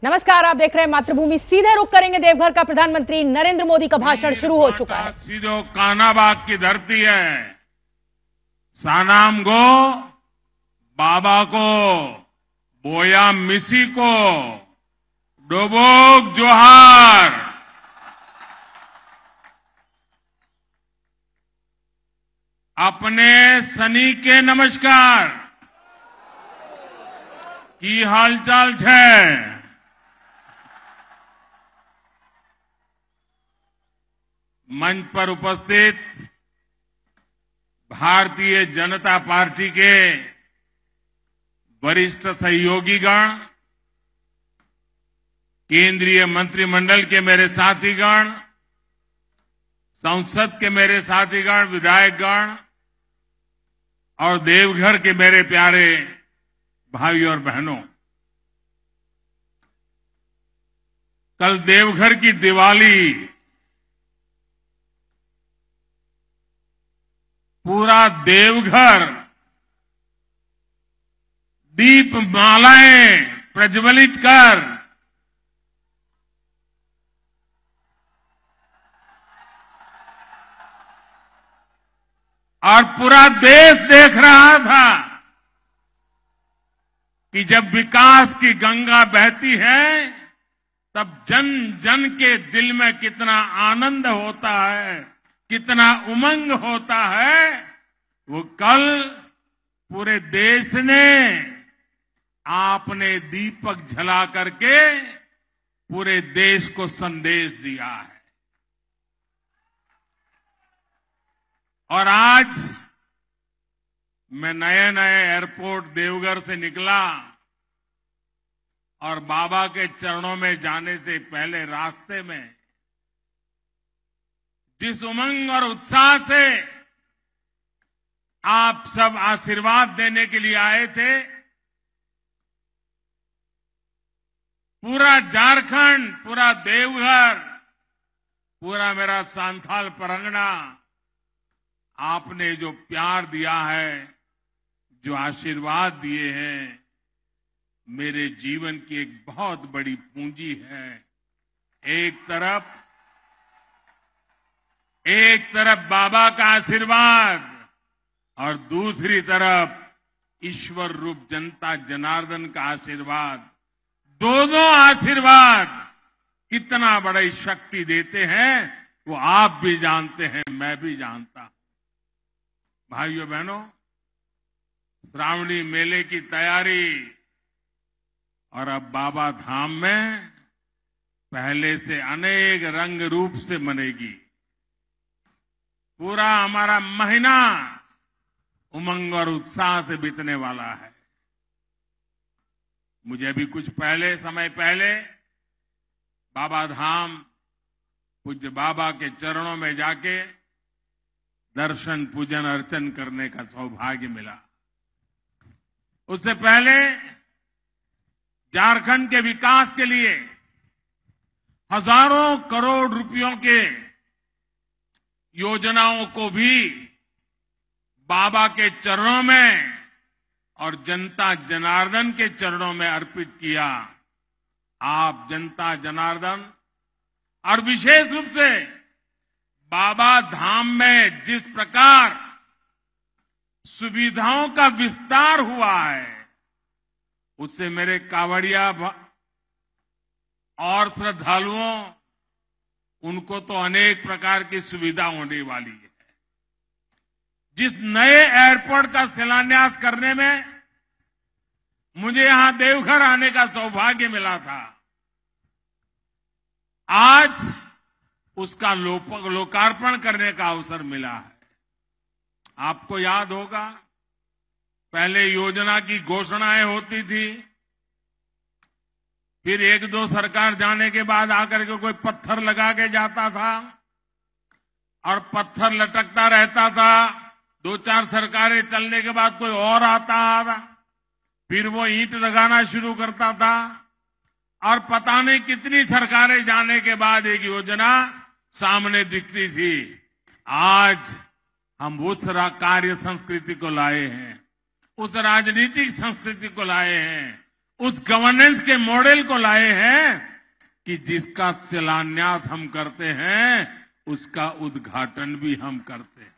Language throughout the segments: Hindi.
नमस्कार, आप देख रहे हैं मातृभूमि। सीधे रुख करेंगे देवघर का। प्रधानमंत्री नरेंद्र मोदी का भाषण शुरू हो चुका है। सीधो कानाबाग की धरती है। सानाम गो बाबा को बोया मिसी को डोबोक जोहार। अपने सनी के नमस्कार। की हालचाल है? मंच पर उपस्थित भारतीय जनता पार्टी के वरिष्ठ सहयोगीगण, केंद्रीय मंत्रिमंडल के मेरे साथीगण, संसद के मेरे साथीगण, विधायकगण और देवघर के मेरे प्यारे भाई और बहनों, कल देवघर की दिवाली पूरा देवघर दीप मालाएं प्रज्वलित कर और पूरा देश देख रहा था कि जब विकास की गंगा बहती है तब जन जन के दिल में कितना आनंद होता है, कितना उमंग होता है। वो कल पूरे देश ने आपने दीपक जला करके पूरे देश को संदेश दिया है। और आज मैं नए नए एयरपोर्ट देवघर से निकला और बाबा के चरणों में जाने से पहले रास्ते में जिस उमंग और उत्साह से आप सब आशीर्वाद देने के लिए आए थे, पूरा झारखंड, पूरा देवघर, पूरा मेरा सांथाल परगना, आपने जो प्यार दिया है, जो आशीर्वाद दिए हैं, मेरे जीवन की एक बहुत बड़ी पूंजी है। एक तरफ बाबा का आशीर्वाद और दूसरी तरफ ईश्वर रूप जनता जनार्दन का आशीर्वाद। दोनों आशीर्वाद कितना बड़ी शक्ति देते हैं वो आप भी जानते हैं, मैं भी जानता हूं। भाइयों बहनों, श्रावणी मेले की तैयारी और अब बाबा धाम में पहले से अनेक रंग रूप से मनेगी। पूरा हमारा महीना उमंग और उत्साह से बीतने वाला है। मुझे अभी कुछ समय पहले बाबा धाम पूज्य बाबा के चरणों में जाके दर्शन पूजन अर्चन करने का सौभाग्य मिला। उससे पहले झारखंड के विकास के लिए हजारों करोड़ रुपयों के योजनाओं को भी बाबा के चरणों में और जनता जनार्दन के चरणों में अर्पित किया। आप जनता जनार्दन और विशेष रूप से बाबा धाम में जिस प्रकार सुविधाओं का विस्तार हुआ है, उससे मेरे कांवड़िया और श्रद्धालुओं, उनको तो अनेक प्रकार की सुविधा होने वाली है। जिस नए एयरपोर्ट का शिलान्यास करने में मुझे यहां देवघर आने का सौभाग्य मिला था, आज उसका लोकार्पण करने का अवसर मिला है। आपको याद होगा, पहले योजना की घोषणाएं होती थी, फिर एक दो सरकार जाने के बाद आकर के कोई पत्थर लगा के जाता था और पत्थर लटकता रहता था। दो चार सरकारें चलने के बाद कोई और आता था, फिर वो ईंट लगाना शुरू करता था और पता नहीं कितनी सरकारें जाने के बाद एक योजना सामने दिखती थी। आज हम उस कार्य संस्कृति को लाए हैं, उस राजनीतिक संस्कृति को लाए हैं, उस गवर्नेंस के मॉडल को लाए हैं कि जिसका शिलान्यास हम करते हैं उसका उद्घाटन भी हम करते हैं।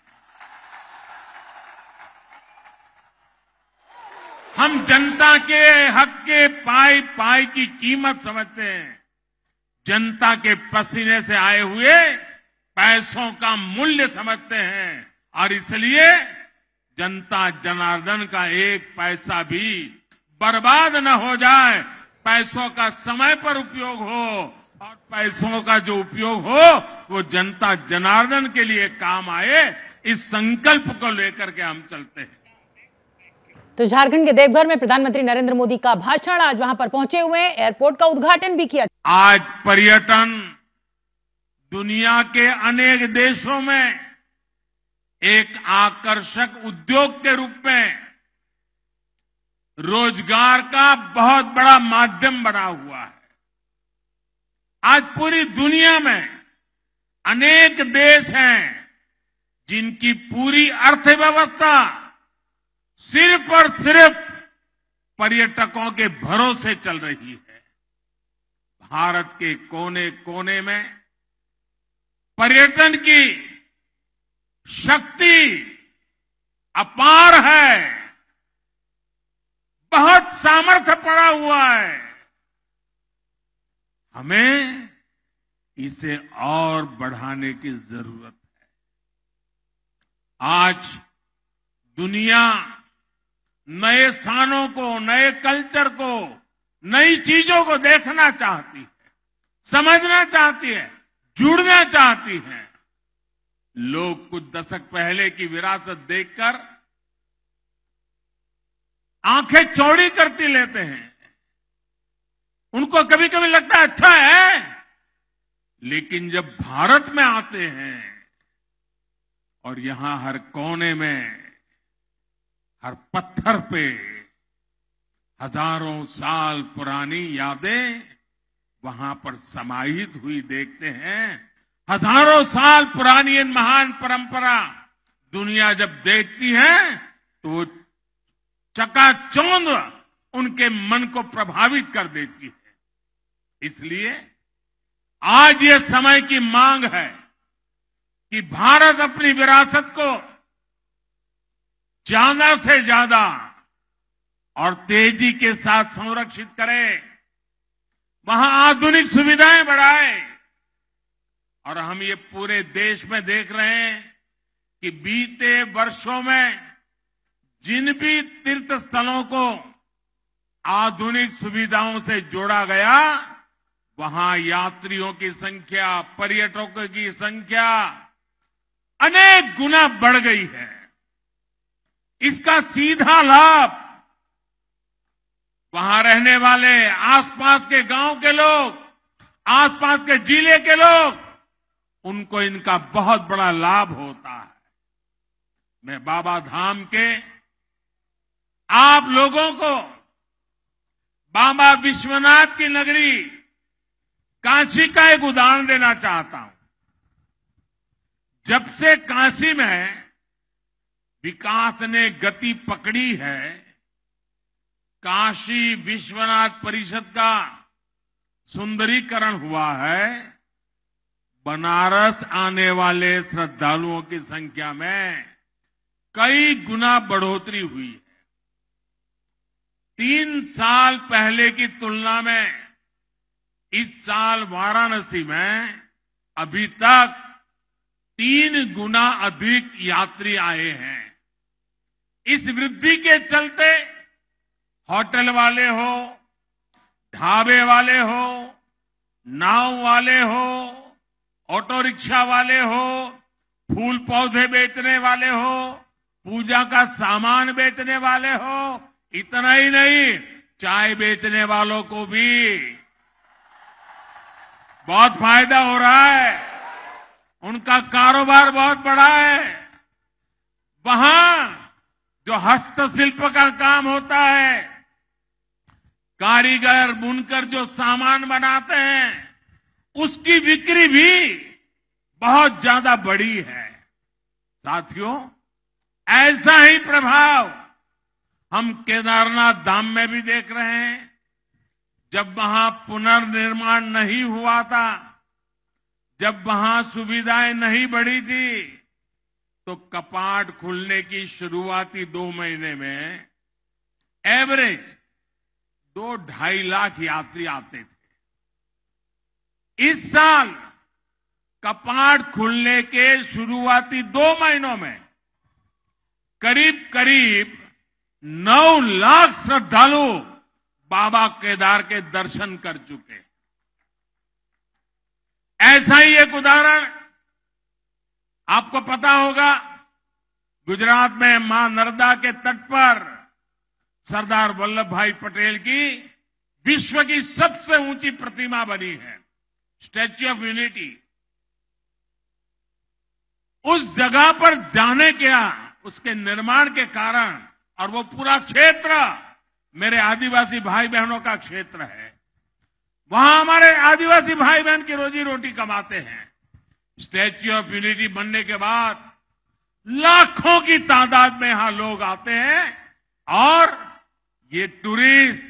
हम जनता के हक के पाई पाई की कीमत समझते हैं, जनता के पसीने से आए हुए पैसों का मूल्य समझते हैं और इसलिए जनता जनार्दन का एक पैसा भी बर्बाद न हो जाए, पैसों का समय पर उपयोग हो और पैसों का जो उपयोग हो वो जनता जनार्दन के लिए काम आए, इस संकल्प को लेकर के हम चलते हैं। तो झारखंड के देवघर में प्रधानमंत्री नरेंद्र मोदी का भाषण, आज वहां पर पहुंचे हुए हैं, एयरपोर्ट का उद्घाटन भी किया। आज पर्यटन दुनिया के अनेक देशों में एक आकर्षक उद्योग के रूप में रोजगार का बहुत बड़ा माध्यम बना हुआ है। आज पूरी दुनिया में अनेक देश हैं जिनकी पूरी अर्थव्यवस्था सिर्फ और सिर्फ पर्यटकों के भरोसे चल रही है। भारत के कोने कोने में पर्यटन की शक्ति अपार है, बहुत सामर्थ्य पड़ा हुआ है। हमें इसे और बढ़ाने की जरूरत है। आज दुनिया नए स्थानों को, नए कल्चर को, नई चीजों को देखना चाहती है, समझना चाहती है, जुड़ना चाहती है। लोग कुछ दशक पहले की विरासत देखकर आंखें चौड़ी करती लेते हैं। उनको कभी कभी लगता है अच्छा है, लेकिन जब भारत में आते हैं और यहां हर कोने में, हर पत्थर पे हजारों साल पुरानी यादें वहां पर समाहित हुई देखते हैं। हजारों साल पुरानी इन महान परंपरा दुनिया जब देखती है तो वो चकाचौंध उनके मन को प्रभावित कर देती है। इसलिए आज ये समय की मांग है कि भारत अपनी विरासत को ज्यादा से ज्यादा और तेजी के साथ संरक्षित करे, वहां आधुनिक सुविधाएं बढ़ाए। और हम ये पूरे देश में देख रहे हैं कि बीते वर्षों में जिन भी तीर्थ स्थलों को आधुनिक सुविधाओं से जोड़ा गया, वहां यात्रियों की संख्या, पर्यटकों की संख्या अनेक गुना बढ़ गई है। इसका सीधा लाभ वहां रहने वाले आसपास के गांव के लोग, आसपास के जिले के लोग, उनको इनका बहुत बड़ा लाभ होता है। मैं बाबा धाम के आप लोगों को बाबा विश्वनाथ की नगरी काशी का एक उदाहरण देना चाहता हूं। जब से काशी में विकास ने गति पकड़ी है, काशी विश्वनाथ परिषद का सुंदरीकरण हुआ है, बनारस आने वाले श्रद्धालुओं की संख्या में कई गुना बढ़ोतरी हुई है। 3 साल पहले की तुलना में इस साल वाराणसी में अभी तक 3 गुना अधिक यात्री आए हैं। इस वृद्धि के चलते होटल वाले हो, ढाबे वाले हो, नाव वाले हो, ऑटो रिक्शा वाले हो, फूल पौधे बेचने वाले हो, पूजा का सामान बेचने वाले हो, इतना ही नहीं, चाय बेचने वालों को भी बहुत फायदा हो रहा है। उनका कारोबार बहुत बड़ा है। वहां जो हस्तशिल्प का काम होता है, कारीगर बुनकर जो सामान बनाते हैं, उसकी बिक्री भी बहुत ज्यादा बढ़ी है। साथियों, ऐसा ही प्रभाव हम केदारनाथ धाम में भी देख रहे हैं। जब वहां पुनर्निर्माण नहीं हुआ था, जब वहां सुविधाएं नहीं बढ़ी थी, तो कपाट खुलने की शुरुआती 2 महीने में एवरेज 2-2.5 लाख यात्री आते थे। इस साल कपाट खुलने के शुरुआती 2 महीनों में करीब करीब 9 लाख श्रद्धालु बाबा केदार के दर्शन कर चुके। ऐसा ही एक उदाहरण आपको पता होगा, गुजरात में मां नर्मदा के तट पर सरदार वल्लभ भाई पटेल की विश्व की सबसे ऊंची प्रतिमा बनी है, स्टैच्यू ऑफ यूनिटी। उस जगह पर जाने क्या, उसके निर्माण के कारण, और वो पूरा क्षेत्र मेरे आदिवासी भाई बहनों का क्षेत्र है। वहां हमारे आदिवासी भाई बहन की रोजी रोटी कमाते हैं। स्टैच्यू ऑफ यूनिटी बनने के बाद लाखों की तादाद में यहां लोग आते हैं और ये टूरिस्ट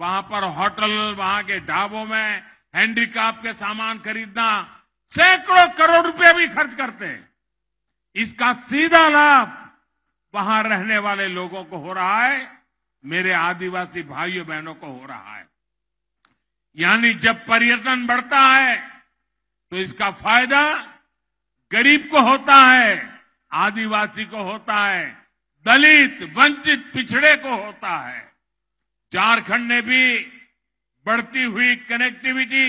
वहां पर होटल, वहां के ढाबों में हैंडीक्राफ्ट के सामान खरीदना, सैकड़ों करोड़ रुपए भी खर्च करते हैं। इसका सीधा लाभ वहां रहने वाले लोगों को हो रहा है, मेरे आदिवासी भाइयों बहनों को हो रहा है। यानी जब पर्यटन बढ़ता है तो इसका फायदा गरीब को होता है, आदिवासी को होता है, दलित, वंचित, पिछड़े को होता है। झारखंड ने भी बढ़ती हुई कनेक्टिविटी,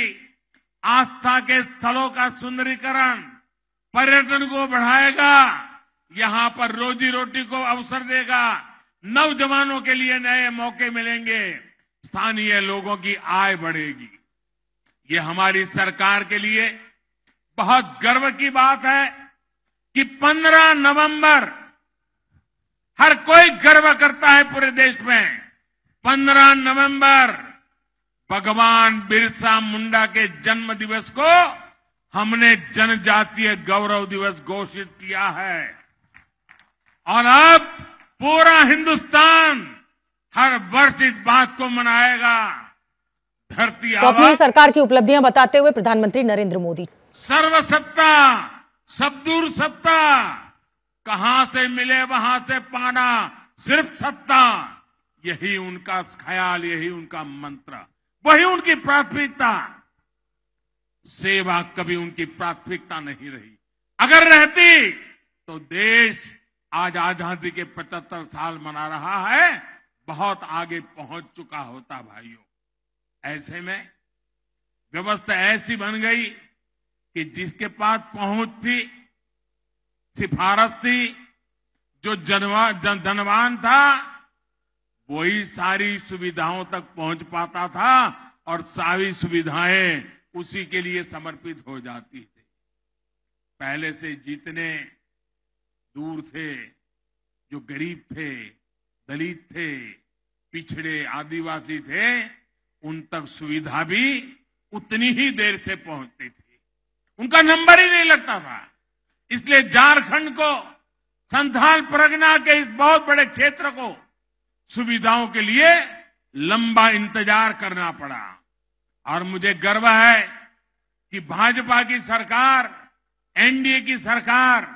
आस्था के स्थलों का सुंदरीकरण, पर्यटन को बढ़ाएगा, यहां पर रोजी रोटी को अवसर देगा, नौजवानों के लिए नए मौके मिलेंगे, स्थानीय लोगों की आय बढ़ेगी। ये हमारी सरकार के लिए बहुत गर्व की बात है कि 15 नवंबर हर कोई गर्व करता है पूरे देश में। 15 नवंबर भगवान बिरसा मुंडा के जन्म दिवस को हमने जनजातीय गौरव दिवस घोषित किया है और अब पूरा हिंदुस्तान हर वर्ष इस बात को मनाएगा। धरती तो अपनी सरकार की उपलब्धियां बताते हुए प्रधानमंत्री नरेंद्र मोदी, सर्वसत्ता, सबदूर सत्ता, कहां से मिले वहां से पाना, सिर्फ सत्ता, यही उनका ख्याल, यही उनका मंत्र, वही उनकी प्राथमिकता। सेवा कभी उनकी प्राथमिकता नहीं रही। अगर रहती तो देश आज आजादी के 75 साल मना रहा है, बहुत आगे पहुंच चुका होता भाइयों। ऐसे में व्यवस्था ऐसी बन गई कि जिसके पास पहुंच थी, सिफारिश थी, जो धनवान था, वही सारी सुविधाओं तक पहुंच पाता था और सारी सुविधाएं उसी के लिए समर्पित हो जाती थी। पहले से जितने दूर थे, जो गरीब थे, दलित थे, पिछड़े, आदिवासी थे, उन तक सुविधा भी उतनी ही देर से पहुंचती थी, उनका नंबर ही नहीं लगता था। इसलिए झारखंड को, संथाल परगना के इस बहुत बड़े क्षेत्र को सुविधाओं के लिए लंबा इंतजार करना पड़ा। और मुझे गर्व है कि भाजपा की सरकार, एनडीए की सरकार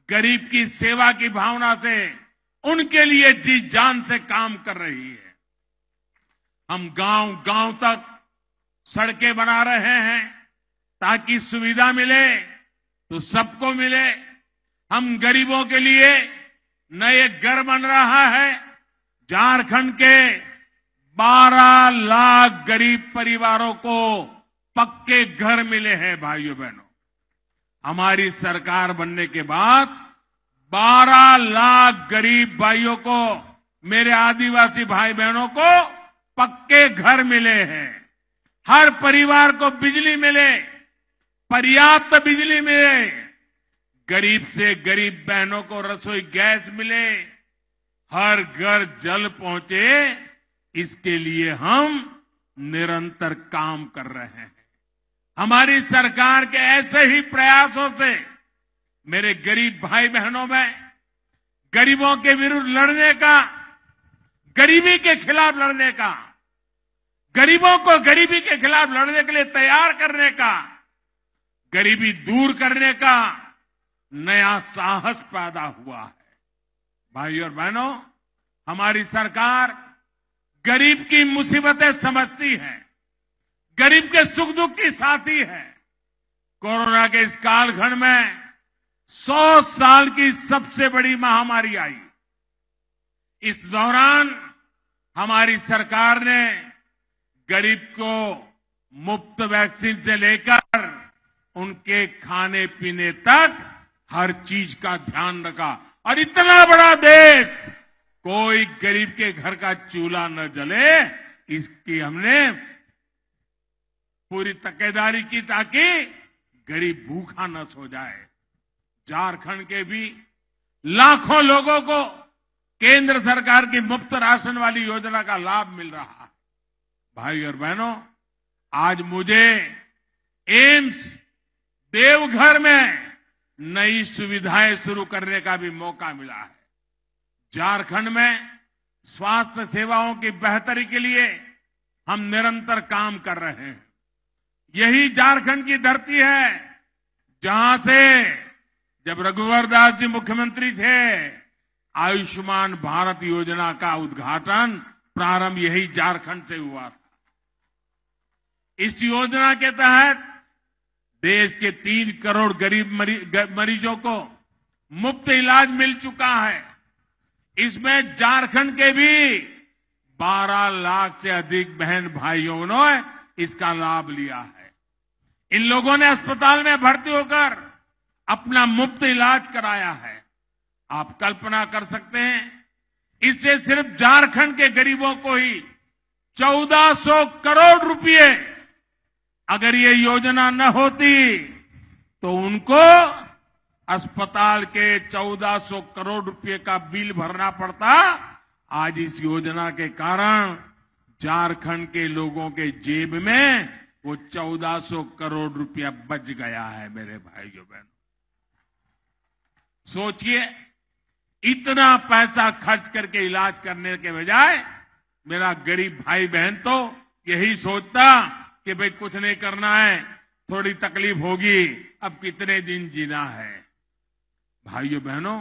गरीब की सेवा की भावना से उनके लिए जी जान से काम कर रही है। हम गांव गांव तक सड़कें बना रहे हैं ताकि सुविधा मिले तो सबको मिले। हम गरीबों के लिए नए घर बन रहा है। झारखंड के 12 लाख गरीब परिवारों को पक्के घर मिले हैं भाइयों बहनों। हमारी सरकार बनने के बाद 12 लाख गरीब भाइयों को, मेरे आदिवासी भाई बहनों को पक्के घर मिले हैं। हर परिवार को बिजली मिले, पर्याप्त बिजली मिले, गरीब से गरीब बहनों को रसोई गैस मिले, हर घर जल पहुंचे, इसके लिए हम निरंतर काम कर रहे हैं। हमारी सरकार के ऐसे ही प्रयासों से मेरे गरीब भाई बहनों में गरीबों के विरुद्ध लड़ने का, गरीबी के खिलाफ लड़ने का गरीबों को गरीबी के खिलाफ लड़ने के लिए तैयार करने का, गरीबी दूर करने का नया साहस पैदा हुआ है। भाइयों और बहनों, हमारी सरकार गरीब की मुसीबतें समझती है, गरीब के सुख दुख की साथी है। कोरोना के इस कालखंड में 100 साल की सबसे बड़ी महामारी आई। इस दौरान हमारी सरकार ने गरीब को मुफ्त वैक्सीन से लेकर उनके खाने पीने तक हर चीज का ध्यान रखा। और इतना बड़ा देश, कोई गरीब के घर का चूल्हा न जले, इसकी हमने पूरी तकेदारी की ताकि गरीब भूखा न सो जाए। झारखंड के भी लाखों लोगों को केंद्र सरकार की मुफ्त राशन वाली योजना का लाभ मिल रहा है। भाई और बहनों, आज मुझे एम्स देवघर में नई सुविधाएं शुरू करने का भी मौका मिला है। झारखंड में स्वास्थ्य सेवाओं की बेहतरी के लिए हम निरंतर काम कर रहे हैं। यही झारखंड की धरती है जहां से जब रघुवर दास जी मुख्यमंत्री थे, आयुष्मान भारत योजना का उद्घाटन प्रारंभ यही झारखंड से हुआ था। इस योजना के तहत देश के 3 करोड़ गरीब मरीजों को मुफ्त इलाज मिल चुका है। इसमें झारखंड के भी 12 लाख से अधिक बहन भाइयों ने इसका लाभ लिया है। इन लोगों ने अस्पताल में भर्ती होकर अपना मुफ्त इलाज कराया है। आप कल्पना कर सकते हैं, इससे सिर्फ झारखंड के गरीबों को ही 1400 करोड़ रुपए, अगर ये योजना न होती तो उनको अस्पताल के 1400 करोड़ रुपए का बिल भरना पड़ता। आज इस योजना के कारण झारखंड के लोगों के जेब में वो 1400 करोड़ रुपया बच गया है। मेरे भाइयों बहनों, सोचिए, इतना पैसा खर्च करके इलाज करने के बजाय मेरा गरीब भाई बहन तो यही सोचता कि भाई कुछ नहीं करना है, थोड़ी तकलीफ होगी, अब कितने दिन जीना है। भाइयों बहनों,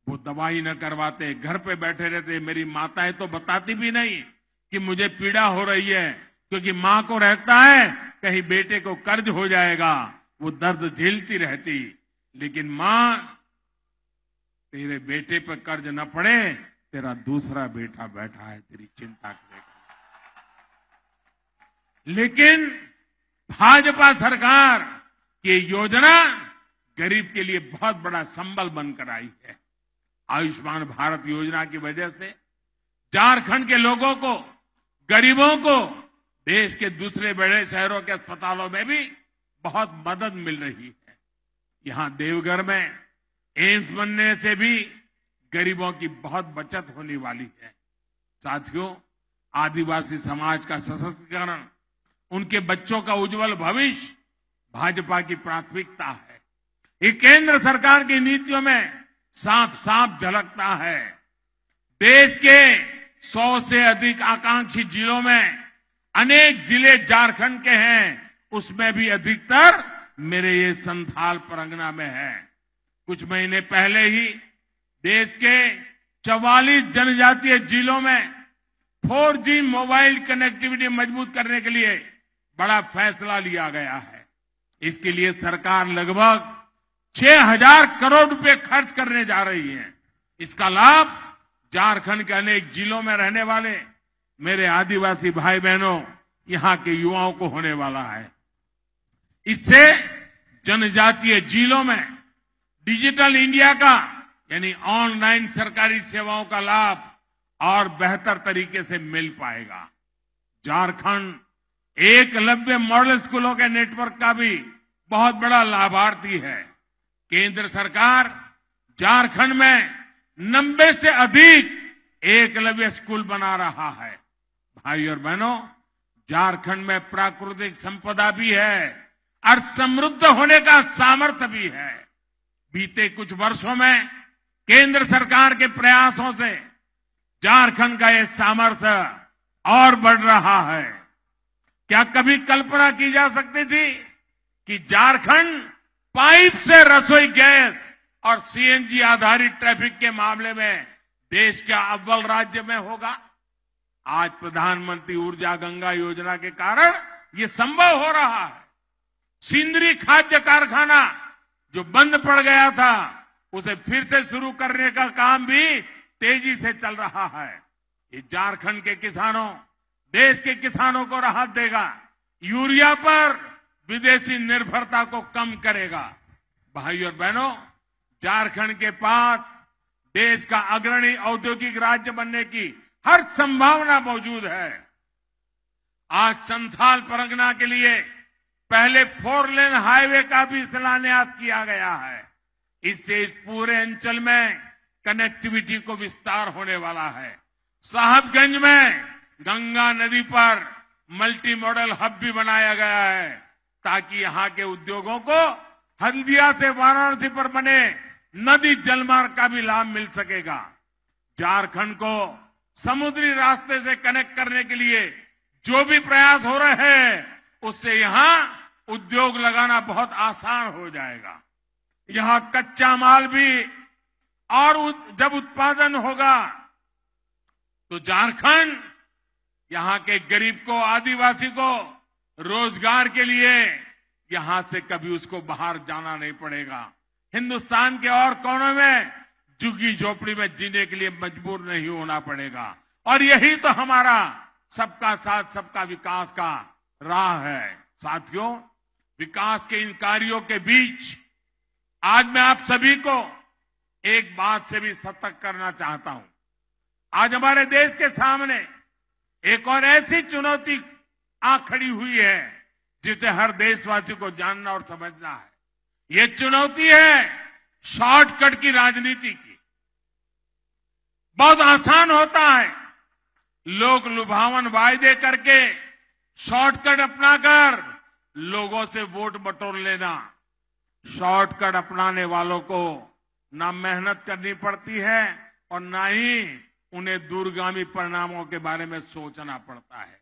वो दवाई न करवाते, घर पे बैठे रहते। मेरी माताएं तो बताती भी नहीं कि मुझे पीड़ा हो रही है, क्योंकि मां को रहता है कहीं बेटे को कर्ज हो जाएगा, वो दर्द झेलती रहती। लेकिन मां, तेरे बेटे पर कर्ज न पड़े, तेरा दूसरा बेटा बैठा है तेरी चिंता करेगा। लेकिन भाजपा सरकार की योजना गरीब के लिए बहुत बड़ा संबल बनकर आई है। आयुष्मान भारत योजना की वजह से झारखंड के लोगों को, गरीबों को देश के दूसरे बड़े शहरों के अस्पतालों में भी बहुत मदद मिल रही है। यहां देवघर में एम्स बनने से भी गरीबों की बहुत बचत होने वाली है। साथियों, आदिवासी समाज का सशक्तिकरण, उनके बच्चों का उज्जवल भविष्य भाजपा की प्राथमिकता है। ये केंद्र सरकार की नीतियों में साफ साफ झलकता है। देश के 100 से अधिक आकांक्षी जिलों में अनेक जिले झारखंड के हैं, उसमें भी अधिकतर मेरे ये संथाल परगना में है। कुछ महीने पहले ही देश के 44 जनजातीय जिलों में 4G मोबाइल कनेक्टिविटी मजबूत करने के लिए बड़ा फैसला लिया गया है। इसके लिए सरकार लगभग 6000 करोड़ रुपए खर्च करने जा रही है। इसका लाभ झारखंड के अनेक जिलों में रहने वाले मेरे आदिवासी भाई बहनों, यहां के युवाओं को होने वाला है। इससे जनजातीय जिलों में डिजिटल इंडिया का, यानी ऑनलाइन सरकारी सेवाओं का लाभ और बेहतर तरीके से मिल पाएगा। झारखंड एकलव्य मॉडल स्कूलों के नेटवर्क का भी बहुत बड़ा लाभार्थी है। केंद्र सरकार झारखंड में 90 से अधिक एकलव्य स्कूल बना रहा है। भाई और बहनों, झारखंड में प्राकृतिक संपदा भी है और समृद्ध होने का सामर्थ्य भी है। बीते कुछ वर्षों में केंद्र सरकार के प्रयासों से झारखंड का यह सामर्थ्य और बढ़ रहा है। क्या कभी कल्पना की जा सकती थी कि झारखंड पाइप से रसोई गैस और सीएनजी आधारित ट्रैफिक के मामले में देश के अव्वल राज्य में होगा? आज प्रधानमंत्री ऊर्जा गंगा योजना के कारण ये संभव हो रहा है। सिंदरी खाद्य कारखाना जो बंद पड़ गया था, उसे फिर से शुरू करने का काम भी तेजी से चल रहा है। ये झारखंड के किसानों, देश के किसानों को राहत देगा, यूरिया पर विदेशी निर्भरता को कम करेगा। भाइयों और बहनों, झारखंड के पास देश का अग्रणी औद्योगिक राज्य बनने की हर संभावना मौजूद है। आज संथाल परगना के लिए पहले 4 लेन हाईवे का भी शिलान्यास किया गया है। इससे इस पूरे अंचल में कनेक्टिविटी को विस्तार होने वाला है। साहबगंज में गंगा नदी पर मल्टी मॉडल हब भी बनाया गया है, ताकि यहां के उद्योगों को हल्दिया से वाराणसी पर बने नदी जलमार्ग का भी लाभ मिल सकेगा। झारखंड को समुद्री रास्ते से कनेक्ट करने के लिए जो भी प्रयास हो रहे हैं, उससे यहां उद्योग लगाना बहुत आसान हो जाएगा। यहां कच्चा माल भी और जब उत्पादन होगा तो झारखंड यहां के गरीब को, आदिवासी को रोजगार के लिए यहां से कभी उसको बाहर जाना नहीं पड़ेगा। हिंदुस्तान के और कोनों में झुग्गी झोपड़ी में जीने के लिए मजबूर नहीं होना पड़ेगा। और यही तो हमारा सबका साथ सबका विकास का राह है। साथियों, विकास के इन कार्यों के बीच आज मैं आप सभी को एक बात से भी सतर्क करना चाहता हूं। आज हमारे देश के सामने एक और ऐसी चुनौती आ खड़ी हुई है जिसे हर देशवासी को जानना और समझना है। ये चुनौती है शॉर्टकट की राजनीति की। बहुत आसान होता है लोग लुभावन वायदे करके शॉर्टकट अपनाकर लोगों से वोट बटोर लेना। शॉर्टकट अपनाने वालों को ना मेहनत करनी पड़ती है और ना ही उन्हें दूरगामी परिणामों के बारे में सोचना पड़ता है।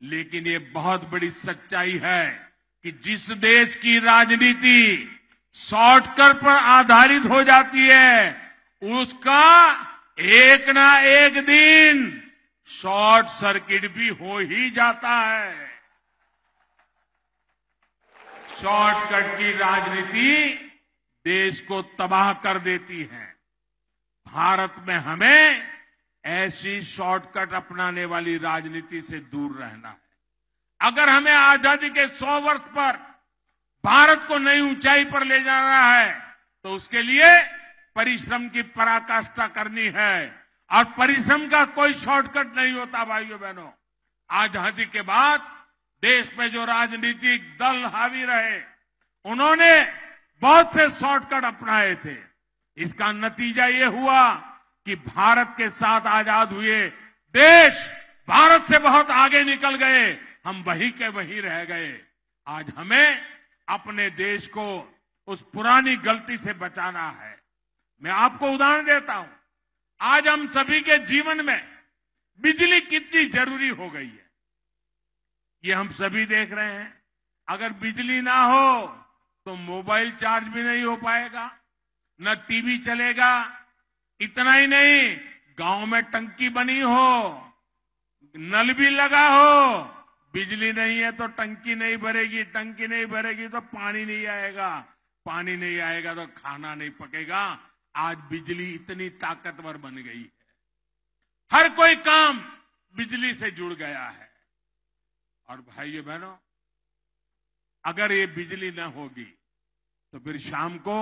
लेकिन ये बहुत बड़ी सच्चाई है कि जिस देश की राजनीति शॉर्टकट पर आधारित हो जाती है, उसका एक ना एक दिन शॉर्ट सर्किट भी हो ही जाता है। शॉर्टकट की राजनीति देश को तबाह कर देती है। भारत में हमें ऐसी शॉर्टकट अपनाने वाली राजनीति से दूर रहना है। अगर हमें आजादी के 100 वर्ष पर भारत को नई ऊंचाई पर ले जाना है, तो उसके लिए परिश्रम की पराकाष्ठा करनी है। और परिश्रम का कोई शॉर्टकट नहीं होता। भाइयों बहनों, आजादी के बाद देश में जो राजनीतिक दल हावी रहे, उन्होंने बहुत से शॉर्टकट अपनाए थे। इसका नतीजा ये हुआ कि भारत के साथ आजाद हुए देश भारत से बहुत आगे निकल गए, हम वही के वही रह गए। आज हमें अपने देश को उस पुरानी गलती से बचाना है। मैं आपको उदाहरण देता हूं। आज हम सभी के जीवन में बिजली कितनी जरूरी हो गई है, ये हम सभी देख रहे हैं। अगर बिजली ना हो तो मोबाइल चार्ज भी नहीं हो पाएगा, न टीवी चलेगा। इतना ही नहीं, गांव में टंकी बनी हो, नल भी लगा हो, बिजली नहीं है तो टंकी नहीं भरेगी, टंकी नहीं भरेगी तो पानी नहीं आएगा, पानी नहीं आएगा तो खाना नहीं पकेगा। आज बिजली इतनी ताकतवर बन गई है, हर कोई काम बिजली से जुड़ गया है। और भाइयों बहनों, अगर ये बिजली न होगी तो फिर शाम को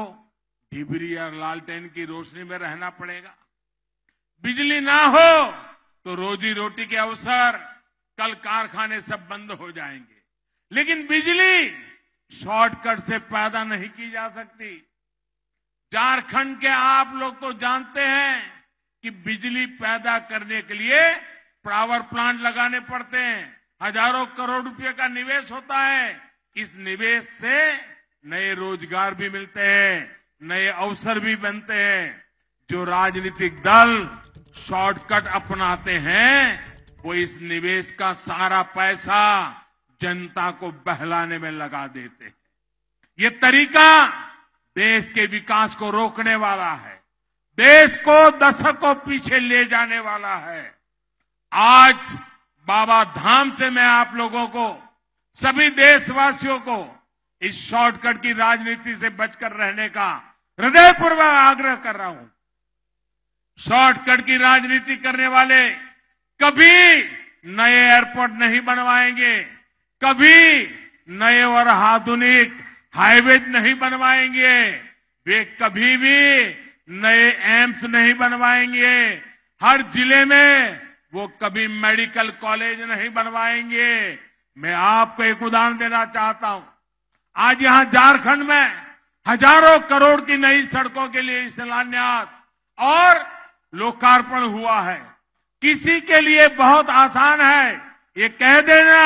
डिबरी और लालटेन की रोशनी में रहना पड़ेगा। बिजली ना हो तो रोजी रोटी के अवसर, कल कारखाने सब बंद हो जाएंगे। लेकिन बिजली शॉर्टकट से पैदा नहीं की जा सकती। झारखंड के आप लोग तो जानते हैं कि बिजली पैदा करने के लिए पावर प्लांट लगाने पड़ते हैं, हजारों करोड़ रुपए का निवेश होता है। इस निवेश से नए रोजगार भी मिलते हैं, नए अवसर भी बनते हैं। जो राजनीतिक दल शॉर्टकट अपनाते हैं, वो इस निवेश का सारा पैसा जनता को बहलाने में लगा देते हैं। ये तरीका देश के विकास को रोकने वाला है, देश को दशकों पीछे ले जाने वाला है। आज बाबा धाम से मैं आप लोगों को, सभी देशवासियों को इस शॉर्टकट की राजनीति से बचकर रहने का हृदयपूर्वक आग्रह कर रहा हूं। शॉर्टकट की राजनीति करने वाले कभी नए एयरपोर्ट नहीं बनवाएंगे, कभी नए और आधुनिक हाईवे नहीं बनवाएंगे, वे कभी भी नए एम्स नहीं बनवाएंगे, हर जिले में वो कभी मेडिकल कॉलेज नहीं बनवाएंगे। मैं आपको एक उदाहरण देना चाहता हूं। आज यहां झारखंड में हजारों करोड़ की नई सड़कों के लिए शिलान्यास और लोकार्पण हुआ है। किसी के लिए बहुत आसान है ये कह देना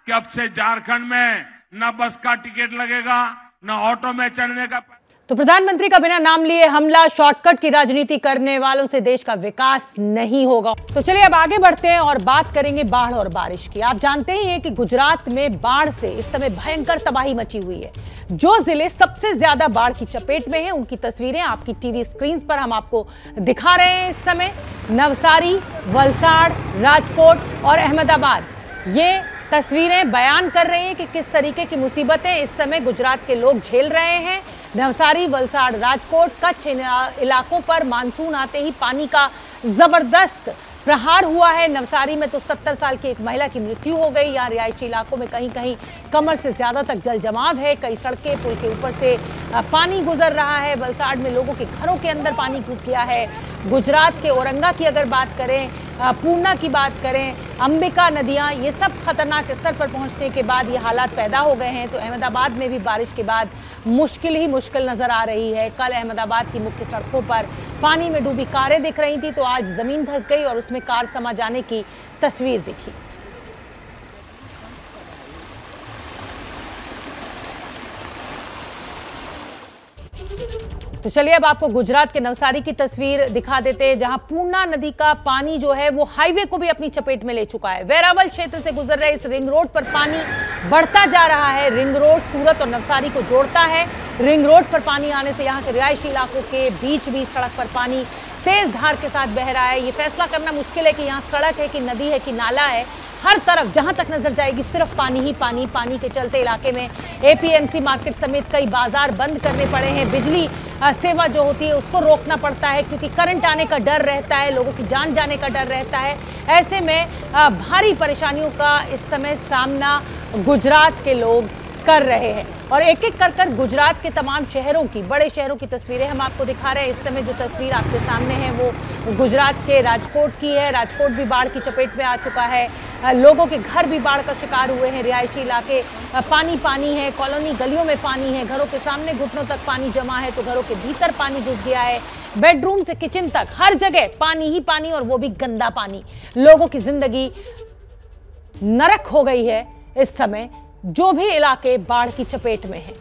कि अब से झारखंड में न बस का टिकट लगेगा, न ऑटो में चढ़ने का। तो प्रधानमंत्री का बिना नाम लिए हमला, शॉर्टकट की राजनीति करने वालों से देश का विकास नहीं होगा। तो चलिए अब आगे बढ़ते हैं और बात करेंगे बाढ़ और बारिश की। आप जानते ही हैं कि गुजरात में बाढ़ से इस समय भयंकर तबाही मची हुई है। जो जिले सबसे ज्यादा बाढ़ की चपेट में हैं, उनकी तस्वीरें आपकी टीवी स्क्रीन पर हम आपको दिखा रहे हैं इस समय। नवसारी, वलसाड़, राजकोट और अहमदाबाद, ये तस्वीरें बयान कर रही हैं कि किस तरीके की मुसीबतें इस समय गुजरात के लोग झेल रहे हैं। नवसारी, वलसाड़, राजकोट, कच्छ इलाकों पर मानसून आते ही पानी का जबरदस्त प्रहार हुआ है। नवसारी में तो 70 साल की एक महिला की मृत्यु हो गई। यहाँ रिहायशी इलाकों में कहीं कहीं कमर से ज्यादा तक जल जमाव है। कई सड़कें, पुल के ऊपर से पानी गुजर रहा है। वलसाड़ में लोगों के घरों के अंदर पानी घुस गया है। गुजरात के औरंगा की अगर बात करें, पूर्णा की बात करें, अंबिका नदियां, ये सब खतरनाक स्तर पर पहुंचने के बाद ये हालात पैदा हो गए हैं। तो अहमदाबाद में भी बारिश के बाद मुश्किल ही मुश्किल नजर आ रही है। कल अहमदाबाद की मुख्य सड़कों पर पानी में डूबी कारें दिख रही थी, तो आज जमीन धंस गई और उसमें कार समा जाने की तस्वीर दिखी। तो चलिए अब आपको गुजरात के नवसारी की तस्वीर दिखा देते हैं, जहां पूर्णा नदी का पानी जो है वो हाईवे को भी अपनी चपेट में ले चुका है। वेरावल क्षेत्र से गुजर रहे इस रिंग रोड पर पानी बढ़ता जा रहा है। रिंग रोड सूरत और नवसारी को जोड़ता है। रिंग रोड पर पानी आने से यहाँ के रिहायशी इलाकों के बीच भी सड़क पर पानी तेज धार के साथ बह रहा है। ये फैसला करना मुश्किल है कि यहाँ सड़क है कि नदी है कि नाला है। हर तरफ जहां तक नजर जाएगी सिर्फ पानी ही पानी। पानी के चलते इलाके में एपीएमसी मार्केट समेत कई बाजार बंद करने पड़े हैं। बिजली सेवा जो होती है उसको रोकना पड़ता है, क्योंकि करंट आने का डर रहता है, लोगों की जान जाने का डर रहता है। ऐसे में भारी परेशानियों का इस समय सामना गुजरात के लोग कर रहे हैं। और एक एक कर गुजरात के तमाम शहरों की, बड़े शहरों की तस्वीरें हम आपको दिखा रहे हैं। इस समय जो तस्वीर आपके सामने है वो गुजरात के राजकोट की है। राजकोट भी बाढ़ की चपेट में आ चुका है। लोगों के घर भी बाढ़ का शिकार हुए हैं। रिहायशी इलाके पानी पानी है, कॉलोनी गलियों में पानी है, घरों के सामने घुटनों तक पानी जमा है, तो घरों के भीतर पानी घुस गया है। बेडरूम से किचन तक हर जगह पानी ही पानी, और वो भी गंदा पानी। लोगों की जिंदगी नरक हो गई है इस समय, जो भी इलाके बाढ़ की चपेट में हैं।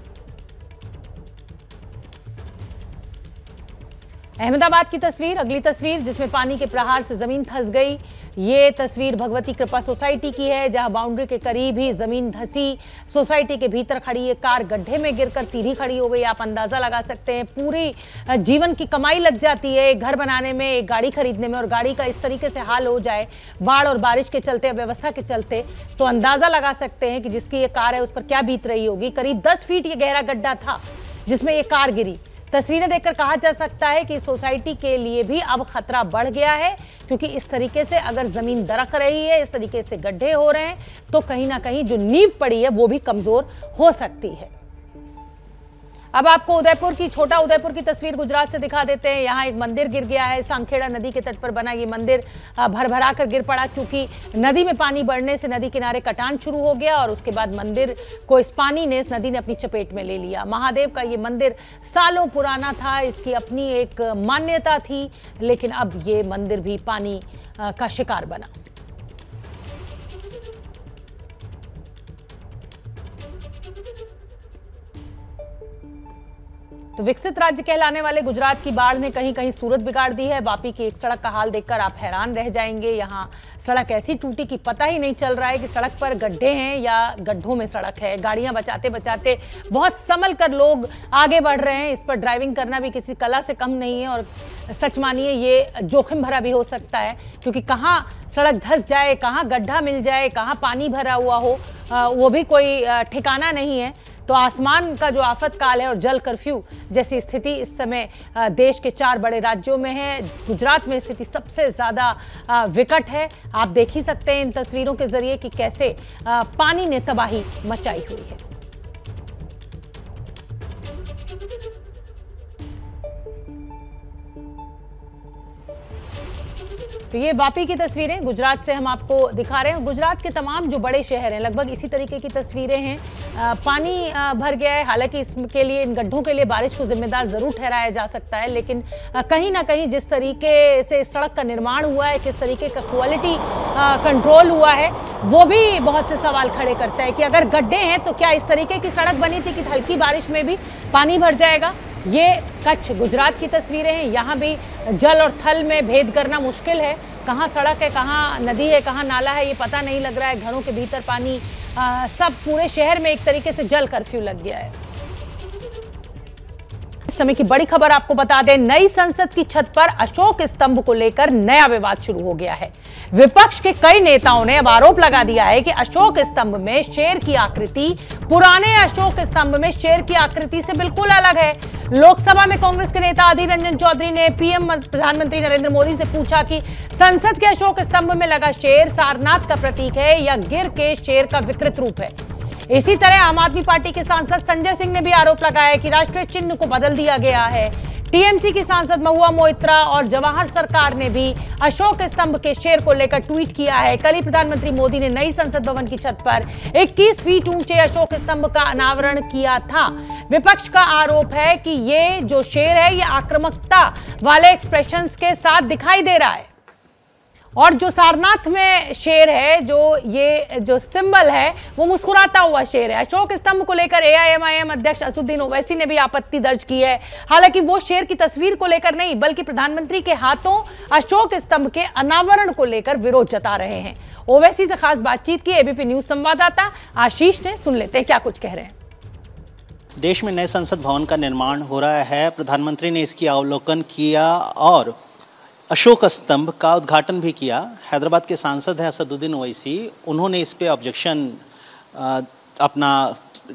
अहमदाबाद की तस्वीर, अगली तस्वीर जिसमें पानी के प्रहार से जमीन धंस गई। ये तस्वीर भगवती कृपा सोसाइटी की है, जहां बाउंड्री के करीब ही जमीन धंसी। सोसाइटी के भीतर खड़ी ये कार गड्ढे में गिरकर सीधी खड़ी हो गई। आप अंदाजा लगा सकते हैं, पूरी जीवन की कमाई लग जाती है एक घर बनाने में, एक गाड़ी खरीदने में, और गाड़ी का इस तरीके से हाल हो जाए बाढ़ और बारिश के चलते, अव्यवस्था के चलते, तो अंदाजा लगा सकते हैं कि जिसकी ये कार है उस पर क्या बीत रही होगी। करीब 10 फीट ये गहरा गड्ढा था जिसमें ये कार गिरी। तस्वीरें देखकर कहा जा सकता है कि सोसाइटी के लिए भी अब खतरा बढ़ गया है, क्योंकि इस तरीके से अगर जमीन दरक रही है, इस तरीके से गड्ढे हो रहे हैं, तो कहीं ना कहीं जो नींव पड़ी है वो भी कमजोर हो सकती है। अब आपको उदयपुर की, छोटा उदयपुर की तस्वीर गुजरात से दिखा देते हैं। यहाँ एक मंदिर गिर गया है। सांखेड़ा नदी के तट पर बना ये मंदिर भरभरा कर गिर पड़ा, क्योंकि नदी में पानी बढ़ने से नदी किनारे कटान शुरू हो गया और उसके बाद मंदिर को इस पानी ने, इस नदी ने अपनी चपेट में ले लिया। महादेव का ये मंदिर सालों पुराना था, इसकी अपनी एक मान्यता थी, लेकिन अब ये मंदिर भी पानी का शिकार बना। तो विकसित राज्य कहलाने वाले गुजरात की बाढ़ ने कहीं कहीं सूरत बिगाड़ दी है। वापी की एक सड़क का हाल देखकर आप हैरान रह जाएंगे। यहाँ सड़क ऐसी टूटी कि पता ही नहीं चल रहा है कि सड़क पर गड्ढे हैं या गड्ढों में सड़क है। गाड़ियां बचाते बचाते बहुत संभल कर लोग आगे बढ़ रहे हैं। इस पर ड्राइविंग करना भी किसी कला से कम नहीं है और सच मानिए ये जोखिम भरा भी हो सकता है, क्योंकि कहाँ सड़क धंस जाए, कहाँ गड्ढा मिल जाए, कहाँ पानी भरा हुआ हो, वो भी कोई ठिकाना नहीं है। तो आसमान का जो आफत काल है और जल कर्फ्यू जैसी स्थिति इस समय देश के 4 बड़े राज्यों में है। गुजरात में स्थिति सबसे ज़्यादा विकट है। आप देख ही सकते हैं इन तस्वीरों के जरिए कि कैसे पानी ने तबाही मचाई हुई है। तो ये वापी की तस्वीरें गुजरात से हम आपको दिखा रहे हैं। गुजरात के तमाम जो बड़े शहर हैं लगभग इसी तरीके की तस्वीरें हैं। पानी भर गया है। हालांकि इसके लिए, इन गड्ढों के लिए बारिश को जिम्मेदार जरूर ठहराया जा सकता है, लेकिन कहीं ना कहीं जिस तरीके से इस सड़क का निर्माण हुआ है, किस तरीके का क्वालिटी कंट्रोल हुआ है, वो भी बहुत से सवाल खड़े करता है कि अगर गड्ढे हैं तो क्या इस तरीके की सड़क बनी थी कि हल्की बारिश में भी पानी भर जाएगा। ये कच्छ गुजरात की तस्वीरें हैं। यहाँ भी जल और थल में भेद करना मुश्किल है। कहाँ सड़क है, कहाँ नदी है, कहाँ नाला है, ये पता नहीं लग रहा है। घरों के भीतर पानी, सब पूरे शहर में एक तरीके से जल कर्फ्यू लग गया है। इस समय की बड़ी खबर आपको बता दें, नई संसद की छत पर अशोक स्तंभ को लेकर नया विवाद शुरू हो गया है। विपक्ष के कई नेताओं ने अब आरोप लगा दिया है कि अशोक स्तंभ में शेर की आकृति पुराने अशोक स्तंभ में शेर की आकृति से बिल्कुल अलग है। लोकसभा में कांग्रेस के नेता अधीर रंजन चौधरी ने पीएम प्रधानमंत्री नरेंद्र मोदी से पूछा कि संसद के अशोक स्तंभ में लगा शेर सारनाथ का प्रतीक है या गिर के शेर का विकृत रूप है। इसी तरह आम आदमी पार्टी के सांसद संजय सिंह ने भी आरोप लगाया कि राष्ट्रीय चिन्ह को बदल दिया गया है। टीएमसी की सांसद महुआ मोइत्रा और जवाहर सरकार ने भी अशोक स्तंभ के शेर को लेकर ट्वीट किया है। कल ही प्रधानमंत्री मोदी ने नई संसद भवन की छत पर 21 फीट ऊंचे अशोक स्तंभ का अनावरण किया था। विपक्ष का आरोप है कि ये जो शेर है ये आक्रामकता वाले एक्सप्रेशंस के साथ दिखाई दे रहा है, और जो सारनाथ में शेर है, ये जो सिंबल है, वो मुस्कुराता हुआ शेर है। अशोक स्तंभ को लेकर एआईएमआईएम अध्यक्ष असदुद्दीन ओवैसी ने भी आपत्ति दर्ज की है। हालांकि वो शेर की तस्वीर को लेकर नहीं, बल्कि प्रधानमंत्री के हाथों अशोक स्तंभ के अनावरण को लेकर विरोध जता रहे हैं। ओवैसी से खास बातचीत की एबीपी न्यूज संवाददाता आशीष ने। सुन लेते हैं क्या कुछ कह रहे हैं। देश में नए संसद भवन का निर्माण हो रहा है। प्रधानमंत्री ने इसकी अवलोकन किया और अशोक स्तंभ का उद्घाटन भी किया। हैदराबाद के सांसद हैं असदुद्दीन ओवैसी, उन्होंने इस पे ऑब्जेक्शन अपना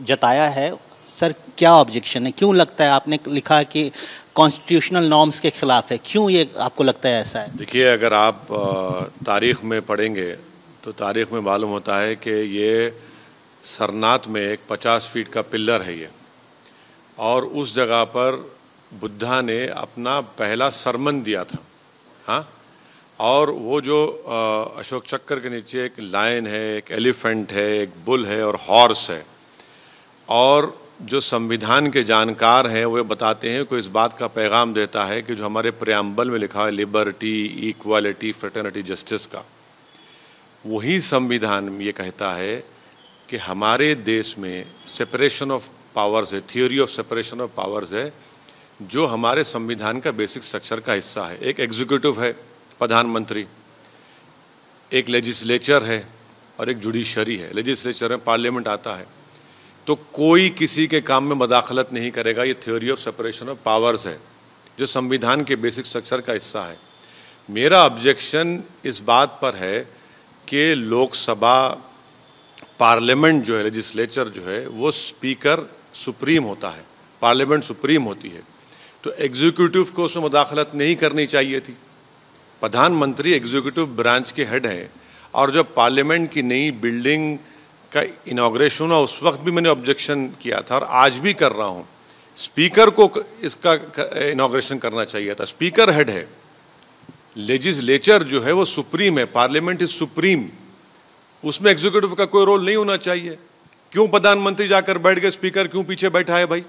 जताया है। सर, क्या ऑब्जेक्शन है? क्यों लगता है, आपने लिखा कि कॉन्स्टिट्यूशनल नॉर्म्स के खिलाफ है, क्यों ये आपको लगता है ऐसा है? देखिए, अगर आप तारीख में पढ़ेंगे तो तारीख में मालूम होता है कि ये सरनाथ में एक 50 फीट का पिल्लर है ये, और उस जगह पर बुद्धा ने अपना पहला सरमन दिया था। हाँ, और वो जो अशोक चक्र के नीचे एक लायन है, एक एलिफेंट है, एक बुल है और हॉर्स है। और जो संविधान के जानकार हैं वो बताते हैं कि इस बात का पैगाम देता है कि जो हमारे प्रियम्बल में लिखा है लिबर्टी, इक्वालिटी, फ्रेटर्निटी, जस्टिस का, वही संविधान ये कहता है कि हमारे देश में सेपरेशन ऑफ पावर्स है, theory of separation of powers है, जो हमारे संविधान का बेसिक स्ट्रक्चर का हिस्सा है। एक एग्जीक्यूटिव है, प्रधानमंत्री, एक लेजिस्लेचर है और एक जुडिशरी है। लेजिस्लेचर में पार्लियामेंट आता है, तो कोई किसी के काम में मदाखलत नहीं करेगा। ये theory of separation of powers है जो संविधान के बेसिक स्ट्रक्चर का हिस्सा है। मेरा ऑब्जेक्शन इस बात पर है कि लोकसभा, पार्लियामेंट जो है, लेजिस्लेचर जो है, वो स्पीकर सुप्रीम होता है, पार्लियामेंट सुप्रीम होती है, तो एग्जीक्यूटिव को उसमें मुदाखलत नहीं करनी चाहिए थी। प्रधानमंत्री एग्जीक्यूटिव ब्रांच के हेड हैं, और जब पार्लियामेंट की नई बिल्डिंग का इनॉग्रेशन हुआ उस वक्त भी मैंने ऑब्जेक्शन किया था और आज भी कर रहा हूं। स्पीकर को इसका इनॉग्रेशन करना चाहिए था, स्पीकर हेड है। लेजिस्लेचर जो है वो सुप्रीम है, पार्लियामेंट इज सुप्रीम, उसमें एग्जीक्यूटिव का कोई रोल नहीं होना चाहिए। क्यों प्रधानमंत्री जाकर बैठ गए, स्पीकर क्यों पीछे बैठा है भाई?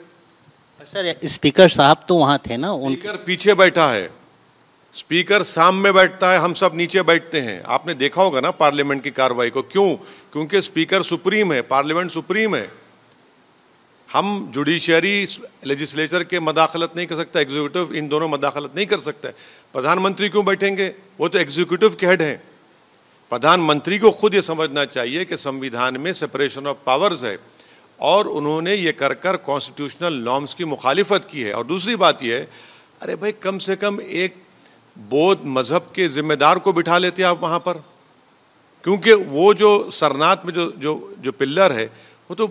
सर, स्पीकर साहब तो वहां थे ना, स्पीकर पीछे बैठा है, स्पीकर सामने बैठता है, हम सब नीचे बैठते हैं। आपने देखा होगा ना पार्लियामेंट की कार्रवाई को। क्यों? क्योंकि स्पीकर सुप्रीम है, पार्लियामेंट सुप्रीम है। हम जुडिशरी, लेजिस्लेचर के मदाखलत नहीं कर सकता, एग्जीक्यूटिव इन दोनों मदाखलत नहीं कर सकता है। प्रधानमंत्री क्यों बैठेंगे? वो तो एग्जीक्यूटिव के हेड हैं। प्रधानमंत्री को खुद ये समझना चाहिए कि संविधान में सेपरेशन ऑफ पावर्स है और उन्होंने ये कर कर कॉन्स्टिट्यूशनल नॉर्म्स की मुखालिफत की है। और दूसरी बात ये है, अरे भाई कम से कम एक बौद्ध मजहब के जिम्मेदार को बिठा लेते आप वहाँ पर, क्योंकि वो जो सरनाथ में जो पिल्लर है वो तो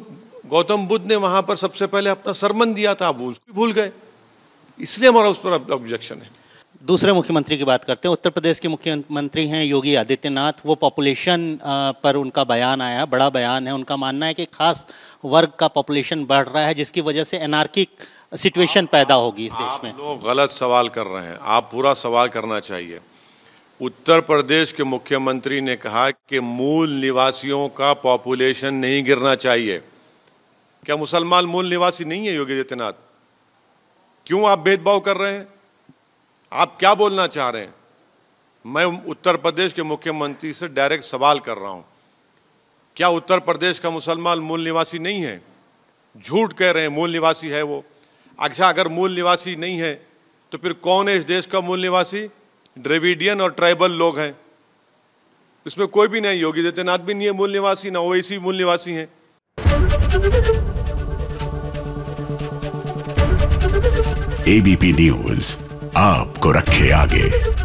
गौतम बुद्ध ने वहाँ पर सबसे पहले अपना सरमन दिया था, वो उसको भूल गए, इसलिए हमारा उस पर ऑब्जेक्शन है। दूसरे मुख्यमंत्री की बात करते हैं। उत्तर प्रदेश के मुख्यमंत्री हैं योगी आदित्यनाथ। वो पॉपुलेशन पर उनका बयान आया, बड़ा बयान है। उनका मानना है कि खास वर्ग का पॉपुलेशन बढ़ रहा है जिसकी वजह से एनार्किक सिचुएशन पैदा होगी इस देश में। आप लोग गलत सवाल कर रहे हैं, आप पूरा सवाल करना चाहिए। उत्तर प्रदेश के मुख्यमंत्री ने कहा कि मूल निवासियों का पॉपुलेशन नहीं गिरना चाहिए। क्या मुसलमान मूल निवासी नहीं है योगी आदित्यनाथ? क्यों आप भेदभाव कर रहे हैं? आप क्या बोलना चाह रहे हैं? मैं उत्तर प्रदेश के मुख्यमंत्री से डायरेक्ट सवाल कर रहा हूं, क्या उत्तर प्रदेश का मुसलमान मूल निवासी नहीं है? झूठ कह रहे हैं, मूल निवासी है वो। अच्छा, अगर मूल निवासी नहीं है तो फिर कौन है इस देश का मूल निवासी? द्रविडियन और ट्राइबल लोग हैं, इसमें कोई भी नहीं। योगी आदित्यनाथ भी नहीं है मूल निवासी, ना ओवैसी मूल निवासी हैं। एबीपी न्यूज आपको रखे आगे।